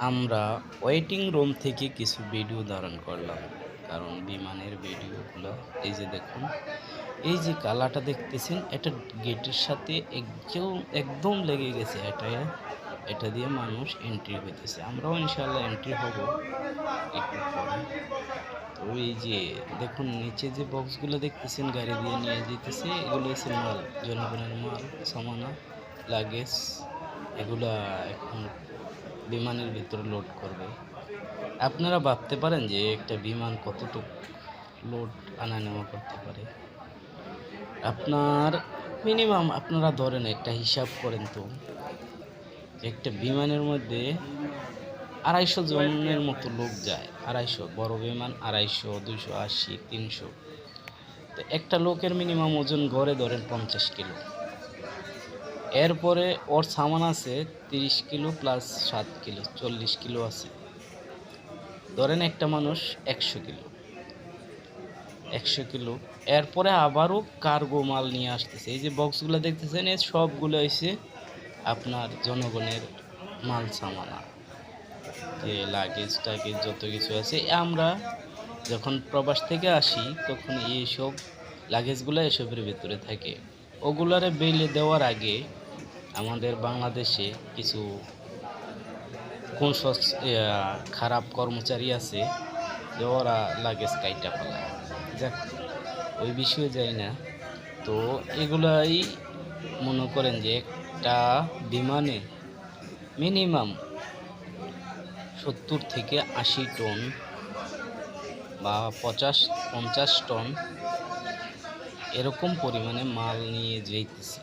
আমরা waiting room থেকে কিছু ভিডিও ধারণ করলাম। কারণ বিমানের ভিডিওগুলো এই যে দেখুন, এই যে কালাটা দেখতেছেন এটা গেটের সাথে একদম লেগে গেছে। এটা দিয়ে মানুষ এন্ট্রি হইতেছে। আমরাও ইনশাআল্লাহ এন্ট্রি হব একটু পরে। তো এই যে দেখুন নিচে যে বক্সগুলো দেখতেছেন গাড়ি দিয়ে নিয়ে যেতেছে, এগুলো হচ্ছে মাল, জনগণের মাল, সামানা, লাগেজ। এগুলা এখন বিমানের ভিতরে লোড করবে। আপনারা ভাবতে পারেন যে একটা বিমান কতটুকু লোড আনা নেওয়া করতে পারে। আপনার মিনিমাম আপনারা ধরেন একটা হিসাব করেন তো, যে একটা বিমানের মধ্যে 250 জনের মতো লোক যায়। 250, বড় বিমান 250, 280, 300। তো একটা লোকের মিনিমাম ওজন গড়ে ধরেন 50 কিলো। এরপরে ওর সামান আছে 30 কিলো প্লাস 7 কিলো, 40 কিলো আছে। ধরেন একটা মানুষ 100 কিলো, 100 কিলো। এরপরে আবারও কার্গো মাল নিয়ে আসতেছে। এই যে বক্সগুলো দেখতেছেন, এই সবগুলো এসে আপনার জনগণের মাল সামানা, যে লাগেজ টাগেজ যত কিছু আছে। আমরা যখন প্রবাস থেকে আসি তখন এইসব লাগেজগুলো এসবের ভিতরে থাকে। ওগুলারে বেলে দেওয়ার আগে আমাদের বাংলাদেশে কিছু কোন খারাপ কর্মচারী আছে, যে ওরা লাগেজ কাইটা ফেলায়। যাক, ওই বিষয়ে যাই না। তো এগুলাই মনে করেন যে একটা বিমানে মিনিমাম 70 থেকে 80 টন বা 50 টন এরকম পরিমাণে মাল নিয়ে যাইতেছে।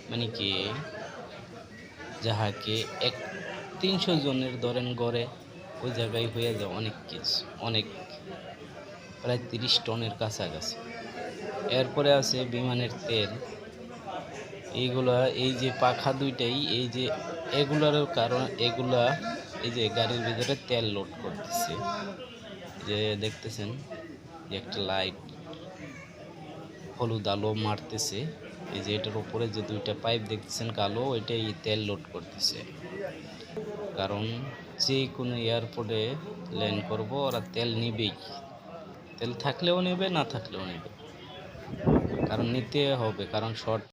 মানে কি, যাহাকে 300 জনের ধরেন গড়ে ওই জায়গায় হয়ে যায় অনেক কিছু, অনেক, প্রায় 30 টনের কাছাকাছি। এরপরে আছে বিমানের তেল। এইগুলা, এই যে পাখা দুইটাই, এই যে এগুলার কারণ এগুলা এই যে গাড়ির ভিতরে তেল লোড করতেছে। যে দেখতেছেন যে একটা লাইট হলুদ আলো মারতেছে। এই যে এটার উপরে যে দুইটা পাইপ দেখতেছেন কালো, ওইটাই তেল লোড করতেছে। কারণ যে কোনো এয়ারপোর্টে ল্যান্ড করব, ওরা তেল নিবেই। তেল থাকলেও নেবে, না থাকলেও নেবে, কারণ নিতে হবে, কারণ শর্ট